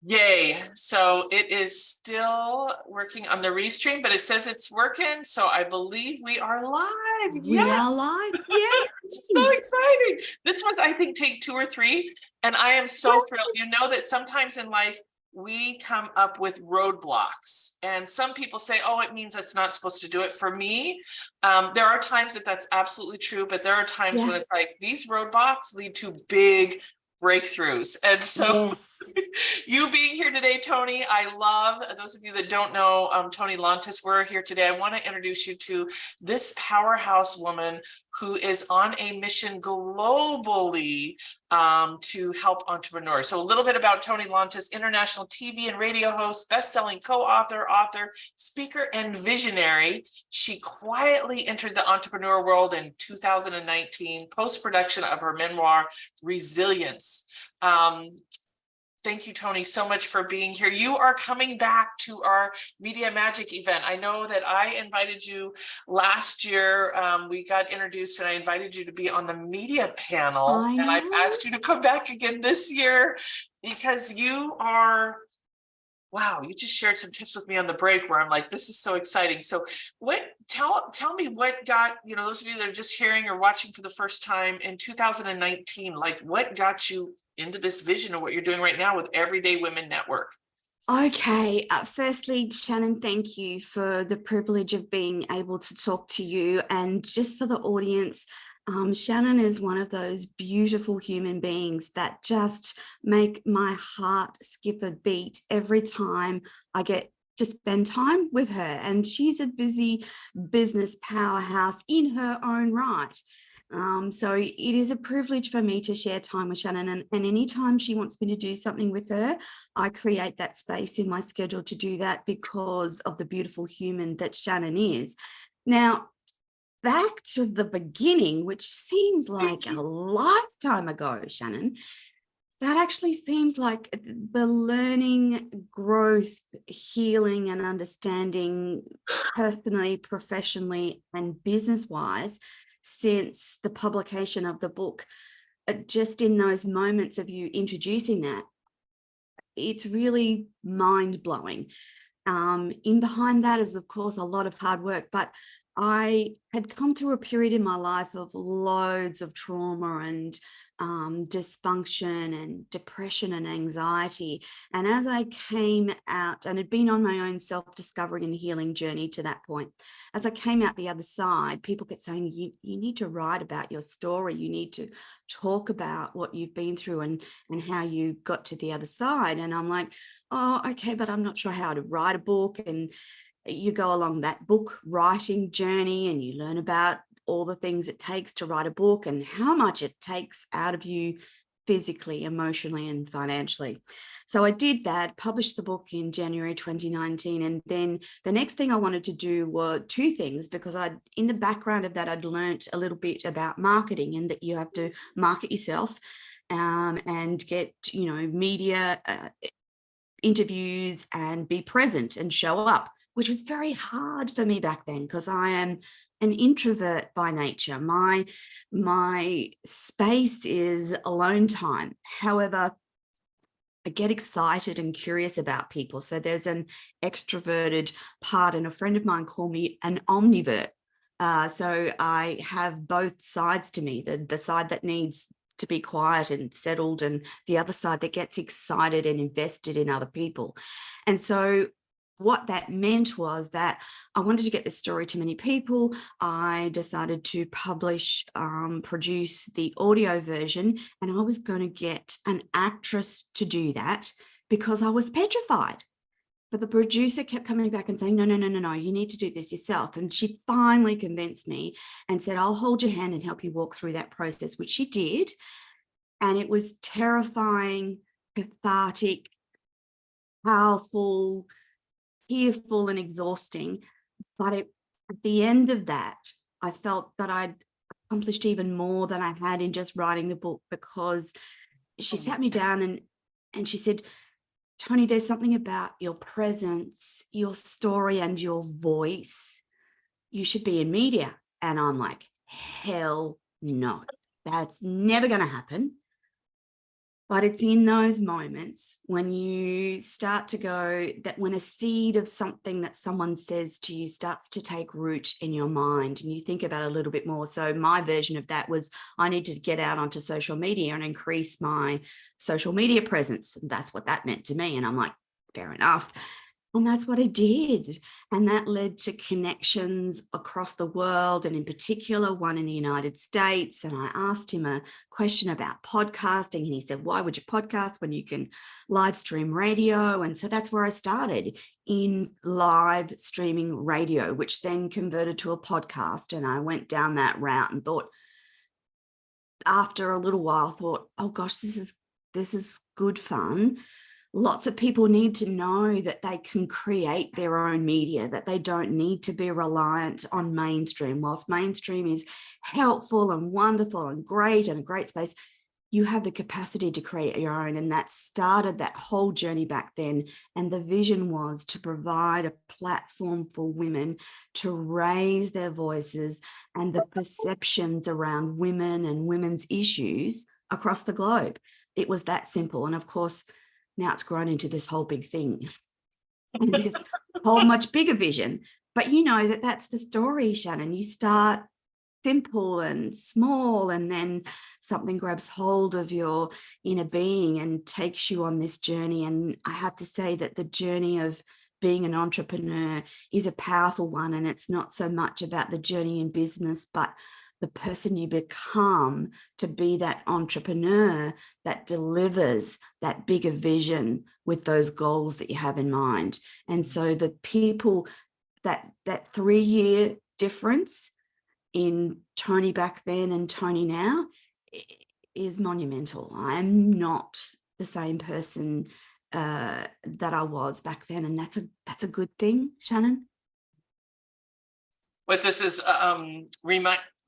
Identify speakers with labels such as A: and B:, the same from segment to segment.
A: Yay. So it is still working on the restream, but it says it's working. So I believe we are live.
B: We are live. Yes.
A: So exciting. This was, I think, take 2 or 3. And I am so thrilled. You know that sometimes in life, we come up with roadblocks. And some people say, oh, it means it's not supposed to do it. For me, there are times that that's absolutely true. But there are times when it's like these roadblocks lead to big breakthroughs. And so you being here today, Toni, I love, those of you that don't know Toni Lontis, we're here today. I want to introduce you to this powerhouse woman who is on a mission globally to help entrepreneurs. So a little bit about Toni Lontis, international TV and radio host, best-selling co-author, author, speaker, and visionary. She quietly entered the entrepreneur world in 2019, post-production of her memoir, Resilience. Thank you, Toni, so much for being here. You are coming back to our Media Magic event. I know that I invited you last year. We got introduced and I invited you to be on the media panel. And I've asked you to come back again this year because you are, wow, you just shared some tips with me on the break where I'm like, this is so exciting. So tell me what got, those of you that are just hearing or watching for the first time in 2019, like what got you into this vision of what you're doing right now with Everyday Women Network?
B: Okay. Firstly, Shannon, thank you for the privilege of being able to talk to you. And just for the audience, Shannon is one of those beautiful human beings that just make my heart skip a beat every time I get to spend time with her. And she's a busy business powerhouse in her own right. So it is a privilege for me to share time with Shannon, and anytime she wants me to do something with her, I create that space in my schedule to do that because of the beautiful human that Shannon is. Now, back to the beginning, which seems like a lifetime ago, Shannon, that actually seems like the learning, growth, healing, and understanding personally, professionally, and business-wise since the publication of the book. Just in those moments of you introducing that, it's really mind-blowing. In behind that is, of course, a lot of hard work, but I had come through a period in my life of loads of trauma and dysfunction and depression and anxiety. And as I came out and had been on my own self-discovery and healing journey to that point, as I came out the other side, people kept saying, you need to write about your story. You need to talk about what you've been through and how you got to the other side. And I'm like, oh, okay, but I'm not sure how to write a book. And you go along that book writing journey and you learn about all the things it takes to write a book and how much it takes out of you physically, emotionally, and financially. So I did that, published the book in January 2019. And then the next thing I wanted to do were 2 things, because in the background of that, I'd learned a little bit about marketing and that you have to market yourself and get, media interviews and be present and show up, which was very hard for me back then because I am an introvert by nature. My space is alone time. However, I get excited and curious about people. So there's an extroverted part, and a friend of mine called me an omnivert. So I have both sides to me, the side that needs to be quiet and settled, and the other side that gets excited and invested in other people. And so what that meant was that I wanted to get this story to many people. I decided to produce the audio version, and I was going to get an actress to do that because I was petrified. But the producer kept coming back and saying, no, you need to do this yourself. And she finally convinced me and said, I'll hold your hand and help you walk through that process, which she did. And it was terrifying, cathartic, powerful, fearful, and exhausting. But at the end of that, I felt that I'd accomplished even more than I had in just writing the book, because she sat me down and she said, Toni, there's something about your presence, your story, and your voice. You should be in media. And I'm like, hell no, that's never going to happen. But it's in those moments when you start to go, that when a seed of something that someone says to you starts to take root in your mind and you think about it a little bit more. So my version of that was, I need to get out onto social media and increase my social media presence. That's what that meant to me. And I'm like, fair enough. And that's what I did. And that led to connections across the world, and in particular, one in the United States. And I asked him a question about podcasting. And he said, why would you podcast when you can live stream radio? And so that's where I started, in live streaming radio, which then converted to a podcast. And I went down that route and thought, after a little while, thought, oh gosh, this is good fun. Lots of people need to know that they can create their own media, that they don't need to be reliant on mainstream. Whilst mainstream is helpful and wonderful and great and a great space, you have the capacity to create your own. And that started that whole journey back then. And the vision was to provide a platform for women to raise their voices and the perceptions around women and women's issues across the globe. It was that simple. And of course, now it's grown into this whole big thing and this whole much bigger vision. But you know that that's the story, Shannon. You start simple and small, and then something grabs hold of your inner being and takes you on this journey. And I have to say that the journey of being an entrepreneur is a powerful one. And it's not so much about the journey in business, but the person you become to be that entrepreneur that delivers that bigger vision with those goals that you have in mind. And so the people, that 3-year difference in Toni back then and Toni now is monumental. I'm not the same person that I was back then, and that's a good thing, Shannon.
A: What this is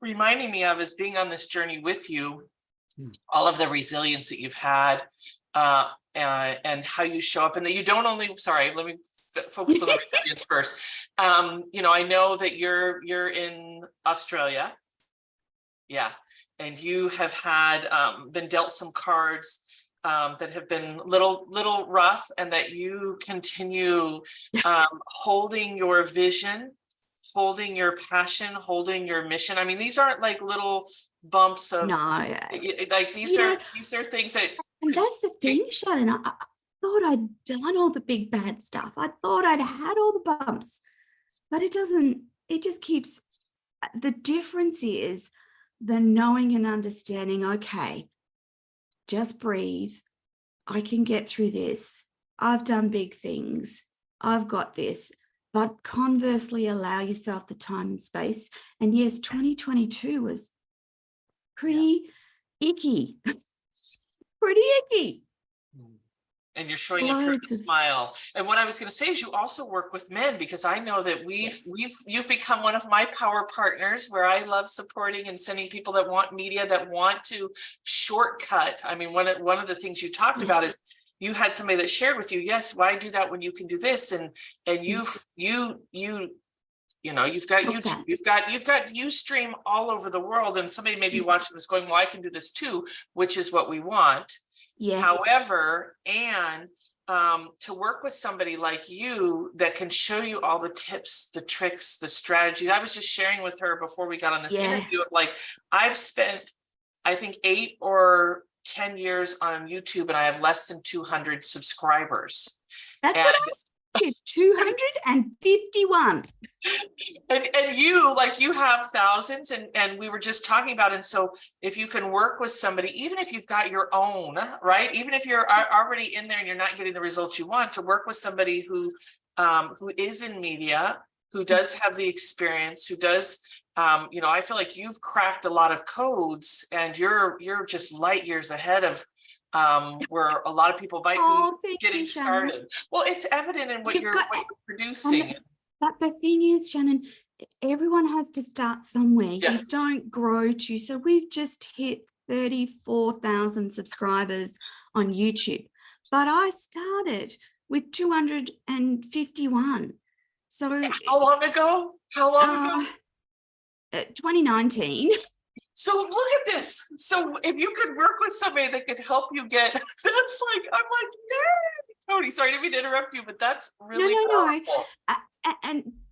A: reminding me of is being on this journey with you, all of the resilience that you've had, and how you show up, and that you don't only, let me focus on the resilience first. I know that you're in Australia. Yeah. And you have had been dealt some cards that have been little rough, and that you continue holding your vision, holding your passion, holding your mission. I mean, these aren't like little bumps of like these are things that.
B: And that's the thing, Shannon. I thought I'd done all the big bad stuff. I thought I'd had all the bumps, but it doesn't. It just keeps. The difference is the knowing and understanding. Okay, just breathe. I can get through this. I've done big things. I've got this. But conversely, allow yourself the time and space. And yes, 2022 was pretty icky. Pretty icky.
A: And you're showing a perfect smile. And what I was going to say is, you also work with men, because I know that you've become one of my power partners, where I love supporting and sending people that want media, that want to shortcut. I mean, one of the things you talked about is, you had somebody that shared with you, yes, why do that when you can do this? And you've got YouTube, you've got Ustream all over the world, and somebody may be watching this going, well, I can do this too, which is what we want. Yes. However, and to work with somebody like you that can show you all the tips, the tricks, the strategies. I was just sharing with her before we got on this interview, like, I've spent, I think, 8 or 10 years on YouTube, and I have less than 200 subscribers. That's what I
B: said, 251.
A: And you have thousands, and we were just talking about, and so if you can work with somebody, even if you've got your own, right? Even if you're already in there and you're not getting the results you want, to work with somebody who is in media, who does have the experience, who does, I feel like you've cracked a lot of codes, and you're just light years ahead of where a lot of people might be getting started. Well, it's evident in what you're producing.
B: But the thing is, Shannon, everyone has to start somewhere. Yes. You don't grow to. So we've just hit 34,000 subscribers on YouTube, but I started with 251. So
A: how long ago?
B: 2019.
A: So look at this. So if you could work with somebody that could help you get, that's like, I'm like, yay, Toni, sorry to interrupt you, but that's really powerful.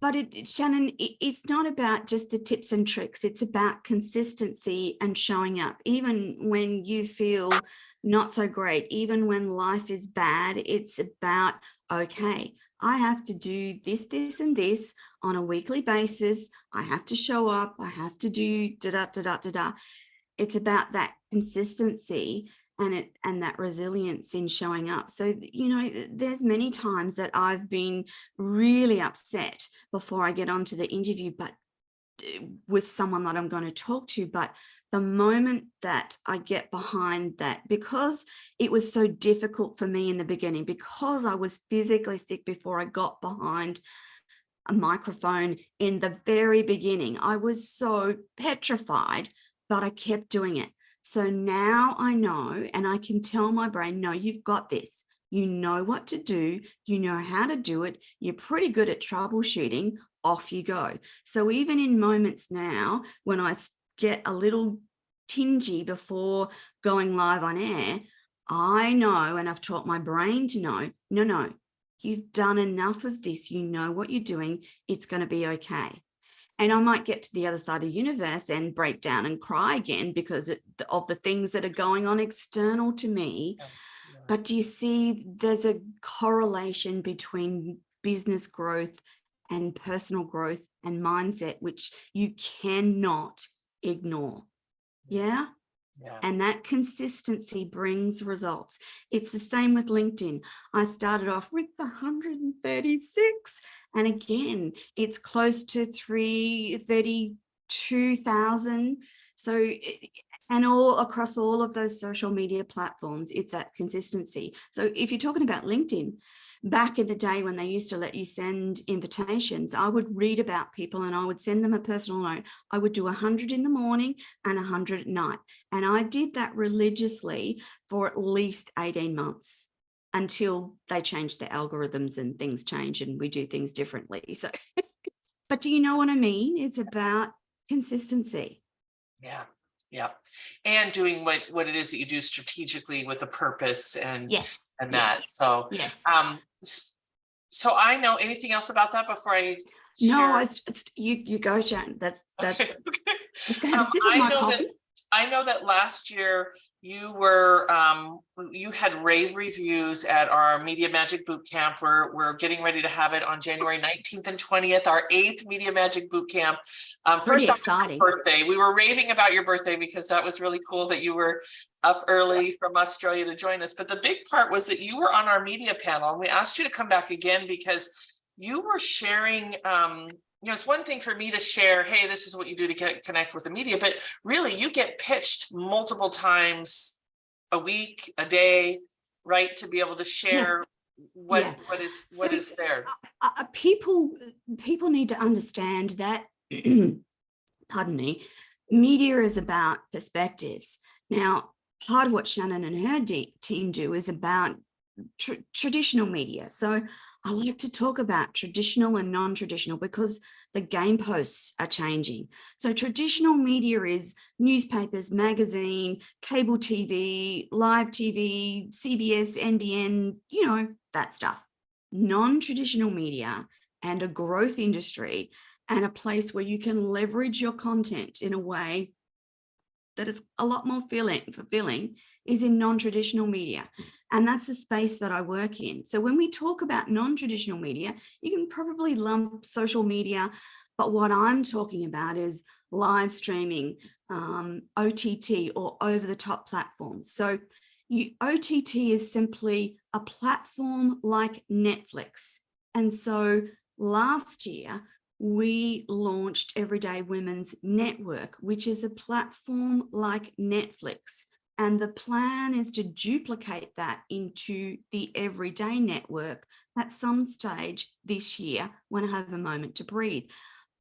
B: But Shannon, it's not about just the tips and tricks. It's about consistency and showing up, even when you feel not so great, even when life is bad. It's about, okay, I have to do this, this, and this on a weekly basis. I have to show up. I have to do da da da da da da. It's about that consistency and that resilience in showing up. So, you know, there's many times that I've been really upset before I get onto the interview, but with someone that I'm going to talk to. But the moment that I get behind that, because it was so difficult for me in the beginning, because I was physically sick before I got behind a microphone in the very beginning, I was so petrified, but I kept doing it. So now I know, and I can tell my brain, no, you've got this. You know what to do. You know how to do it. You're pretty good at troubleshooting. Off you go. So even in moments now, when I get a little tingy before going live on air, I know, and I've taught my brain to know, no, you've done enough of this. You know what you're doing. It's going to be okay. And I might get to the other side of the universe and break down and cry again because of the things that are going on external to me. Yeah. But do you see there's a correlation between business growth and personal growth and mindset, which you cannot ignore. Yeah. And that consistency brings results. It's the same with LinkedIn. I started off with 136, and again, it's close to 32,000. So, and all across all of those social media platforms, it's that consistency. So if you're talking about LinkedIn, back in the day when they used to let you send invitations, I would read about people and I would send them a personal note. I would do 100 in the morning and 100 at night. And I did that religiously for at least 18 months until they changed the algorithms and things change and we do things differently. So, but do you know what I mean? It's about consistency.
A: Yeah. Yeah. And doing what it is that you do strategically with a purpose and,
B: yes.
A: and that.
B: Yes.
A: So,
B: yes.
A: So I know anything else about that before I
B: share? No, you go, Shannon. That's
A: okay.
B: Just gonna have a sip of my coffee.
A: I know that last year you were you had rave reviews at our Media Magic Bootcamp. We're getting ready to have it on January 19th and 20th, our 8th Media Magic Bootcamp. First off, exciting birthday. We were raving about your birthday because that was really cool that you were up early from Australia to join us. But the big part was that you were on our media panel and we asked you to come back again because you were sharing you know, it's one thing for me to share, hey, this is what you do to connect with the media, but really you get pitched multiple times a week, a day, right? To be able to share what is there.
B: People need to understand that, pardon me, media is about perspectives. Now, part of what Shannon and her team do is about traditional media. So I like to talk about traditional and non-traditional because the game posts are changing. So traditional media is newspapers, magazine, cable TV, live TV, CBS, NBN, you know, that stuff. Non-traditional media and a growth industry and a place where you can leverage your content in a way that is a lot more fulfilling is in non-traditional media. And that's the space that I work in. So when we talk about non-traditional media, you can probably lump social media, but what I'm talking about is live streaming, OTT or over-the-top platforms. So OTT is simply a platform like Netflix. And so last year, we launched Everyday Women's Network, which is a platform like Netflix. And the plan is to duplicate that into the Everyday Network at some stage this year when I have a moment to breathe.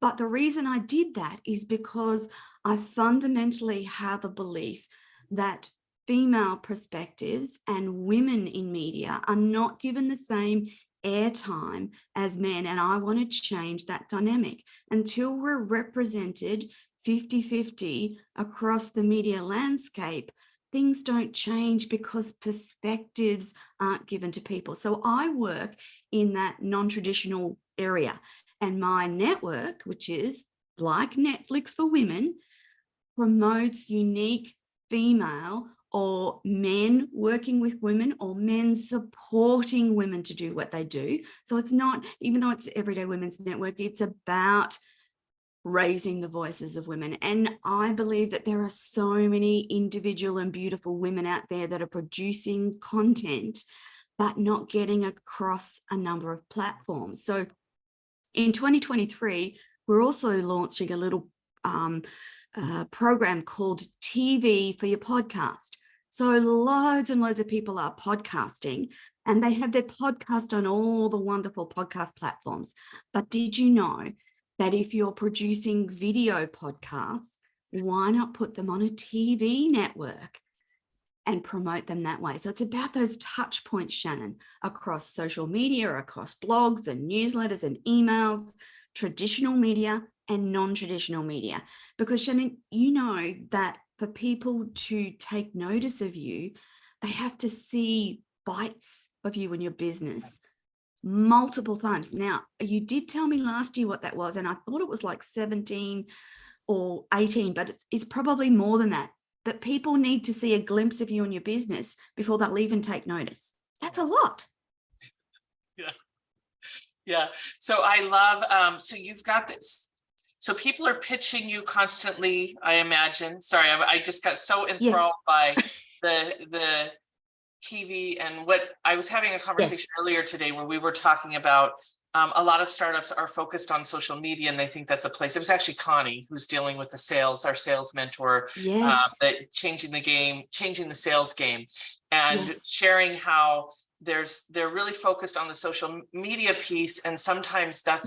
B: But the reason I did that is because I fundamentally have a belief that female perspectives and women in media are not given the same airtime as men, and I want to change that dynamic. Until we're represented 50-50 across the media landscape, things don't change because perspectives aren't given to people. So I work in that non-traditional area, and my network, which is like Netflix for women, promotes unique female or men working with women or men supporting women to do what they do. So it's not, even though it's Everyday Women's Network, it's about raising the voices of women. And I believe that there are so many individual and beautiful women out there that are producing content, but not getting across a number of platforms. So in 2023, we're also launching a little program called TV for your podcast. So loads and loads of people are podcasting, and they have their podcast on all the wonderful podcast platforms. But did you know that if you're producing video podcasts, why not put them on a TV network and promote them that way? So it's about those touch points, Shannon, across social media, across blogs and newsletters and emails, traditional media and non-traditional media. Because Shannon, you know that for people to take notice of you, they have to see bites of you and your business multiple times. Now, you did tell me last year what that was, and I thought it was like 17 or 18, but it's probably more than that, that people need to see a glimpse of you and your business before they'll even take notice. That's a lot.
A: Yeah. Yeah. So I love, so you've got this. So people are pitching you constantly, I imagine. Sorry, I just got so enthralled by the TV and what I was having a conversation earlier today where we were talking about a lot of startups are focused on social media and they think that's a place. It was actually Connie who's dealing with the sales, our sales mentor, that changing the sales game, and sharing how they're really focused on the social media piece, and sometimes that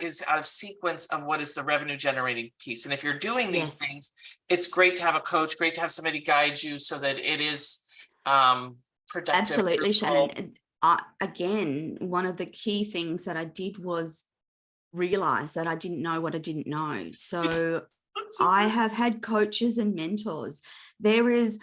A: is out of sequence of what is the revenue generating piece. And if you're doing these things, it's great to have a coach, great to have somebody guide you so that it is productive.
B: Absolutely, Shannon. Again, one of the key things that I did was realize that I didn't know what I didn't know. So I have had coaches and mentors. There is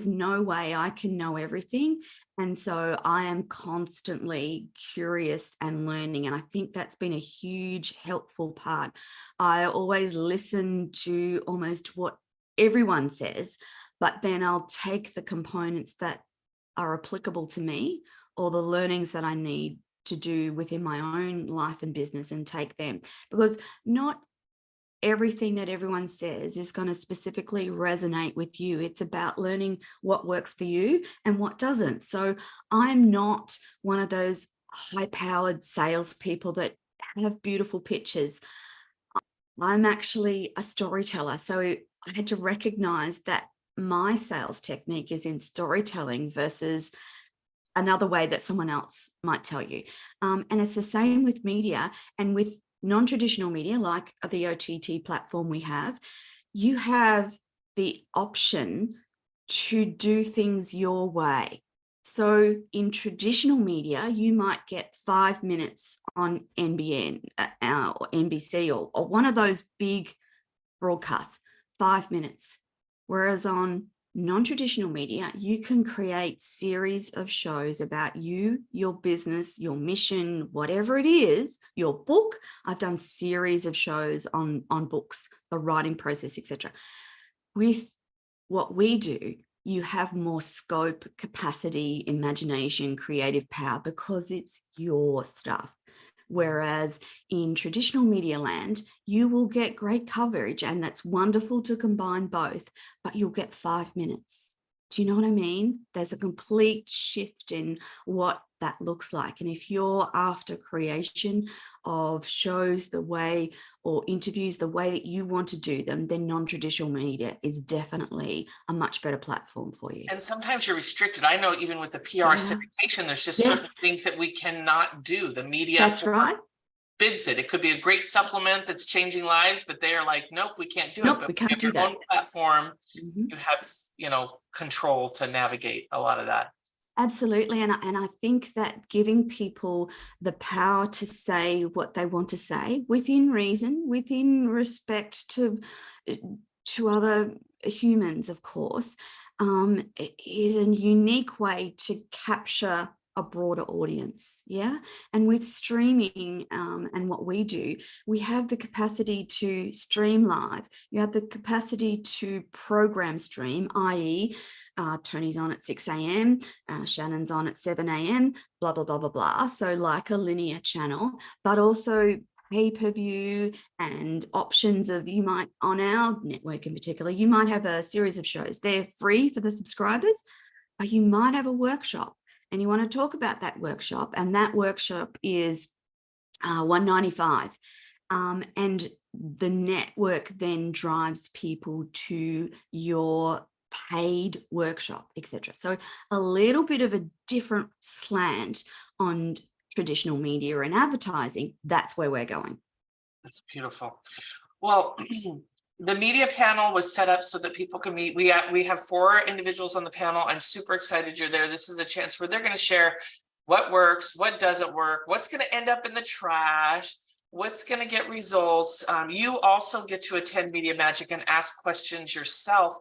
B: no way I can know everything. And so I am constantly curious and learning. And I think that's been a huge helpful part. I always listen to almost what everyone says, but then I'll take the components that are applicable to me or the learnings that I need to do within my own life and business and take them, because not everything that everyone says is going to specifically resonate with you. It's about learning what works for you and what doesn't. So I'm not one of those high-powered salespeople that have beautiful pitches. I'm actually a storyteller. So I had to recognize that my sales technique is in storytelling versus another way that someone else might tell you. And it's the same with media and with non-traditional media, like the OTT platform we have. You have the option to do things your way. So in traditional media, you might get 5 minutes on NBN or NBC or one of those big broadcasts, 5 minutes. Whereas on non-traditional media, you can create series of shows about you, your business, your mission, whatever it is, your book. I've done series of shows on books, the writing process, etc. With what we do, you have more scope, capacity, imagination, creative power because it's your stuff. Whereas in traditional media land, you will get great coverage and that's wonderful to combine both, but you'll get 5 minutes. Do you know what I mean? There's a complete shift in what that looks like. And if you're after creation of shows the way or interviews the way that you want to do them, then non-traditional media is definitely a much better platform for you.
A: And sometimes you're restricted. I know even with the PR syndication, there's just certain things that we cannot do. The media bids it. It could be a great supplement that's changing lives, but they're like, nope, we can't do it. But
B: we can't do
A: your
B: that.
A: own platform, you have, control to navigate a lot of that.
B: Absolutely. And I think that giving people the power to say what they want to say within reason, within respect to other humans, of course, is a unique way to capture a broader audience. Yeah. And with streaming and what we do, we have the capacity to stream live. You have the capacity to program stream, i.e., Toni's on at 6 a.m., Shannon's on at 7 a.m., blah, blah, blah, blah, blah. So like a linear channel, but also pay-per-view and options of, you might, on our network in particular, you might have a series of shows. They're free for the subscribers, but you might have a workshop and you want to talk about that workshop, and that workshop is $195. And the network then drives people to your paid workshop, etc. So a little bit of a different slant on traditional media and advertising. That's where we're going.
A: That's beautiful. Well, the media panel was set up so that people can meet. We have 4 individuals on the panel. I'm super excited you're there. This is a chance where they're going to share what works, what doesn't work, what's going to end up in the trash, what's going to get results. You also get to attend Media Magic and ask questions yourself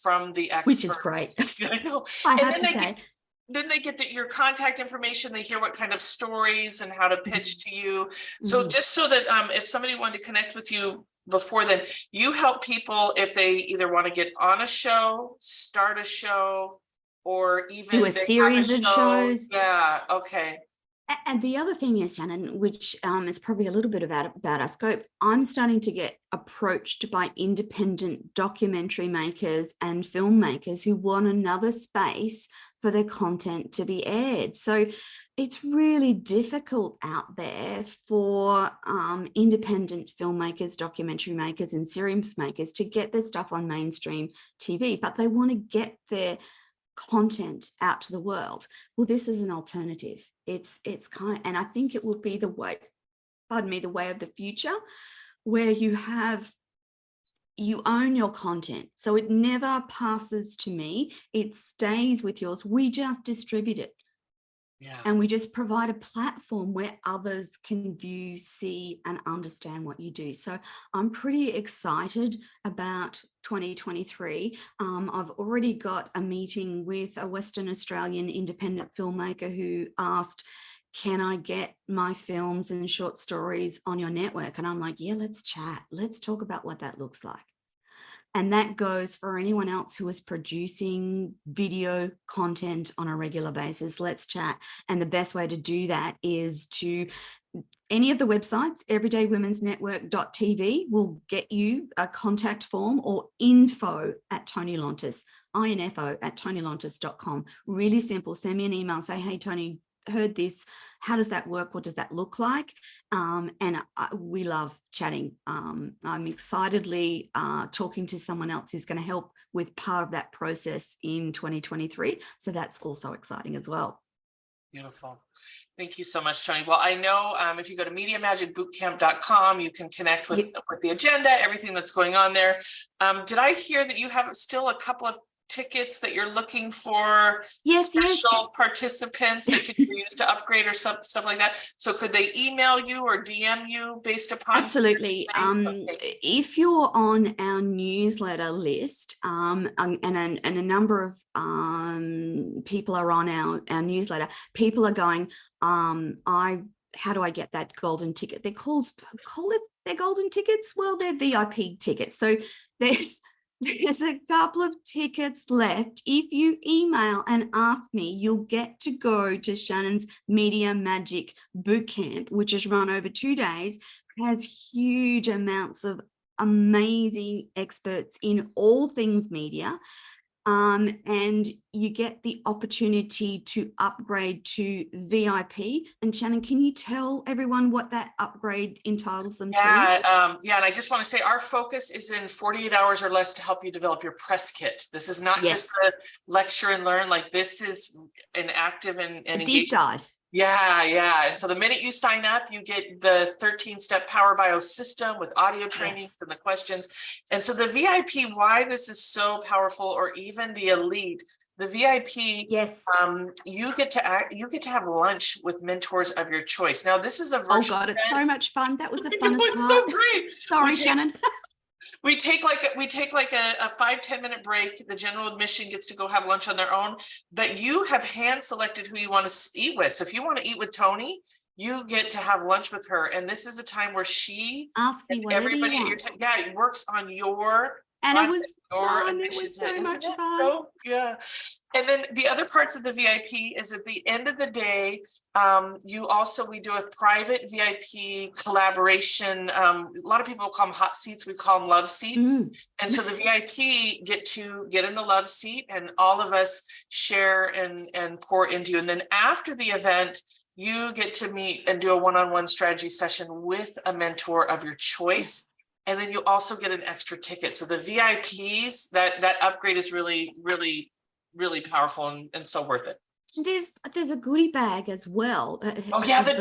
A: from the experts.
B: Which is great.
A: I know.
B: I
A: And
B: have
A: then
B: to say.
A: then they get your contact information. They hear what kind of stories and how to pitch to you. So just so that if somebody wanted to connect with you before then, you help people if they either want to get on a show, start a show, or even
B: do a series of shows.
A: Yeah. Okay.
B: And the other thing is, Shannon, which is probably a little bit about our scope, I'm starting to get approached by independent documentary makers and filmmakers who want another space for their content to be aired. So it's really difficult out there for independent filmmakers, documentary makers, and series makers to get their stuff on mainstream TV, but they want to get their content out to the world. Well, this is an alternative. It's kind of, and I think it will be the way, the way of the future, where you own your content. So it never passes to me. It stays with yours. We just distribute it. Yeah. And we just provide a platform where others can view, see, and understand what you do. So I'm pretty excited about 2023. I've already got a meeting with a Western Australian independent filmmaker who asked, can I get my films and short stories on your network? And I'm like, yeah, let's chat. Let's talk about what that looks like. And that goes for anyone else who is producing video content on a regular basis. Let's chat. And the best way to do that is to any of the websites, everydaywomen'snetwork.tv will get you a contact form, or info at Toni Lontis, info at tonilontis.com. Really simple. Send me an email. Say, hey, Toni, heard this. How does that work? What does that look like? We love chatting. I'm excitedly talking to someone else who's going to help with part of that process in 2023. So that's also exciting as well.
A: Beautiful. Thank you so much, Toni. Well, I know if you go to MediaMagicBootcamp.com, you can connect with the agenda, everything that's going on there. Did I hear that you have still a couple of tickets that you're looking for special participants that could be used to upgrade or stuff like that? So could they email you or DM you based upon?
B: Absolutely. If you're on our newsletter list, and a number of people are on our newsletter, people are going, how do I get that golden ticket? They're call it their golden tickets. Well, they're VIP tickets. So there's a couple of tickets left. If you email and ask me, you'll get to go to Shannon's Media Magic Bootcamp, which is run over 2 days. It has huge amounts of amazing experts in all things media. And you get the opportunity to upgrade to VIP. And Shannon, can you tell everyone what that upgrade entitles them to?
A: And I just want to say our focus is in 48 hours or less to help you develop your press kit. This is not just a lecture and learn. Like, this is an active and
B: a deep dive.
A: Yeah. And so the minute you sign up, you get the 13-step Power Bio system with audio trainings and the questions. And so the VIP, why this is so powerful, or even the elite, The VIP,
B: Yes.
A: you get to have lunch with mentors of your choice. Now, this is a
B: Oh
A: virtual
B: God, it's so
A: event.
B: much fun. That was the
A: I know,
B: funnest
A: it's
B: part.
A: so great.
B: Sorry, Shannon.
A: We take like a 5-10 minute break. The general admission gets to go have lunch on their own, but you have hand selected who you want to eat with. So if you want to eat with Toni, you get to have lunch with her. And this is a time where she
B: Ask me
A: and
B: whatever
A: everybody
B: you
A: at your
B: want.
A: yeah, it works on your
B: And it was fun. It
A: initiative.
B: was so
A: Isn't
B: much
A: it
B: fun.
A: so yeah. And then the other parts of the VIP is at the end of the day, we do a private VIP collaboration. A lot of people call them hot seats. We call them love seats. And so the VIP get in the love seat, and all of us share and pour into you. And then after the event, you get to meet and do a one-on-one strategy session with a mentor of your choice. And then you also get an extra ticket. So the VIPs, that upgrade is really, really, really powerful and so worth it.
B: There's a goodie bag as well.
A: Oh yeah, the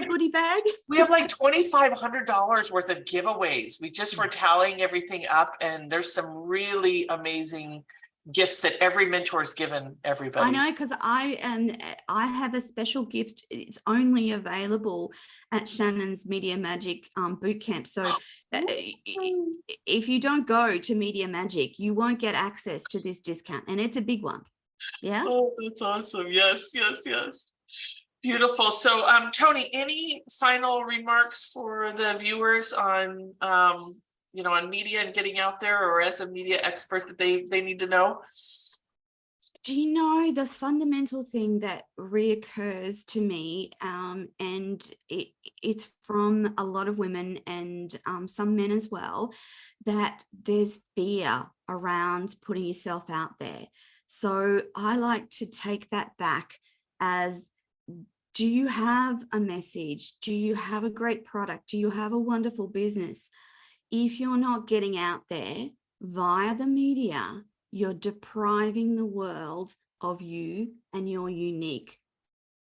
B: goodie bag.
A: We have like $2,500 worth of giveaways. We just were tallying everything up, and there's some really amazing gifts that every mentor has given everybody.
B: I know, because I have a special gift. It's only available at Shannon's Media Magic Bootcamp. So if you don't go to Media Magic, you won't get access to this discount, and it's a big one. Yeah.
A: Oh, that's awesome. Yes. Beautiful. So, Toni, any final remarks for the viewers on, on media and getting out there, or as a media expert that they need to know?
B: Do you know the fundamental thing that reoccurs to me, and it's from a lot of women and some men as well, that there's fear around putting yourself out there. So I like to take that back as, do you have a message? Do you have a great product? Do you have a wonderful business? If you're not getting out there via the media, you're depriving the world of you and your unique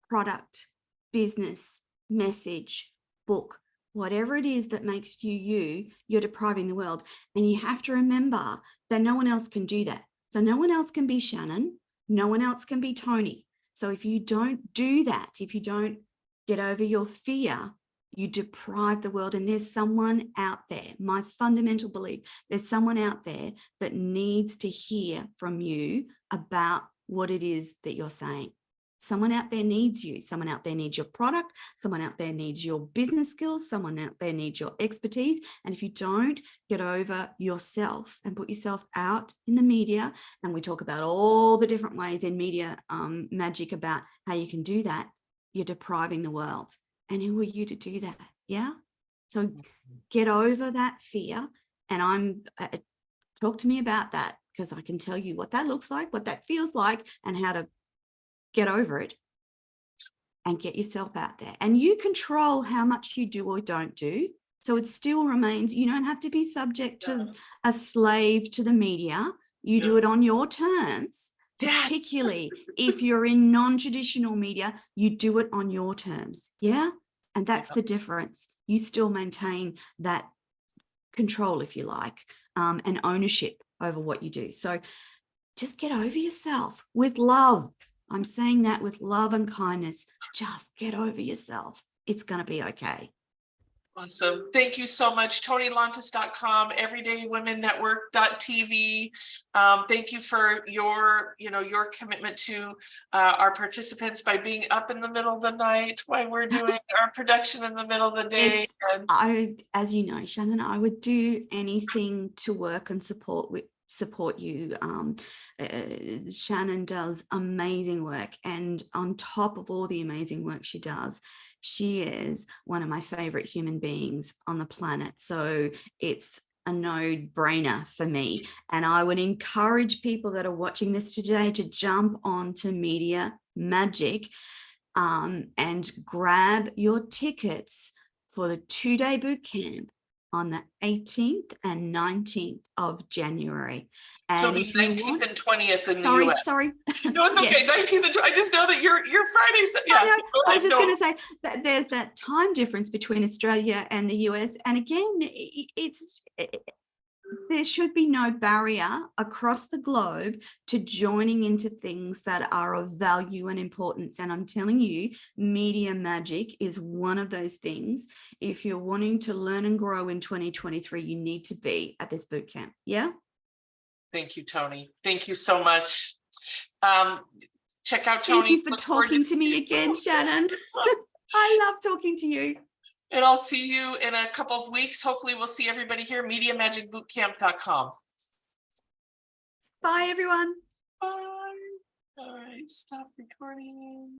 B: product, business, message, book, whatever it is that makes you, you're depriving the world. And you have to remember that no one else can do that. So no one else can be Shannon. No one else can be Toni. So if you don't do that, if you don't get over your fear, you deprive the world. And there's someone out there, my fundamental belief, there's someone out there that needs to hear from you about what it is that you're saying. Someone out there needs you. Someone out there needs your product. Someone out there needs your business skills. Someone out there needs your expertise. And if you don't get over yourself and put yourself out in the media, and we talk about all the different ways in media magic about how you can do that, you're depriving the world. And who are you to do that? Yeah. So get over that fear. And talk to me about that, because I can tell you what that looks like, what that feels like, and how to get over it and get yourself out there. And you control how much you do or don't do. So it still remains, you don't have to be subject to a slave to the media. You do it on your terms. Particularly if you're in non-traditional media, you do it on your terms. Yeah. And that's the difference. You still maintain that control, if you like, and ownership over what you do. So just get over yourself with love. I'm saying that with love and kindness. Just get over yourself. It's going to be okay.
A: Awesome. Thank you so much. ToniLontis.com, everydaywomenetwork.tv. Thank you for your commitment to our participants by being up in the middle of the night while we're doing our production in the middle of the day.
B: As you know, Shannon, I would do anything to work and support you. Shannon does amazing work, and on top of all the amazing work she does, she is one of my favorite human beings on the planet. So it's a no-brainer for me. And I would encourage people that are watching this today to jump onto Media Magic and grab your tickets for the 2-day boot camp on the 18th and 19th of January. And
A: so the 19th and 20th in the US.
B: Sorry.
A: No, it's okay. 19th and I just know that you're Fridays. Yeah.
B: I was just going to say that there's that time difference between Australia and the US. And again, there should be no barrier across the globe to joining into things that are of value and importance. And I'm telling you, media magic is one of those things. If you're wanting to learn and grow in 2023, you need to be at this bootcamp. Yeah.
A: Thank you, Toni. Thank you so much. Check out Toni.
B: Thank you for talking to me again, Shannon. I love talking to you.
A: And I'll see you in a couple of weeks. Hopefully we'll see everybody here, MediaMagicBootcamp.com.
B: Bye, everyone.
A: Bye. All right, stop recording.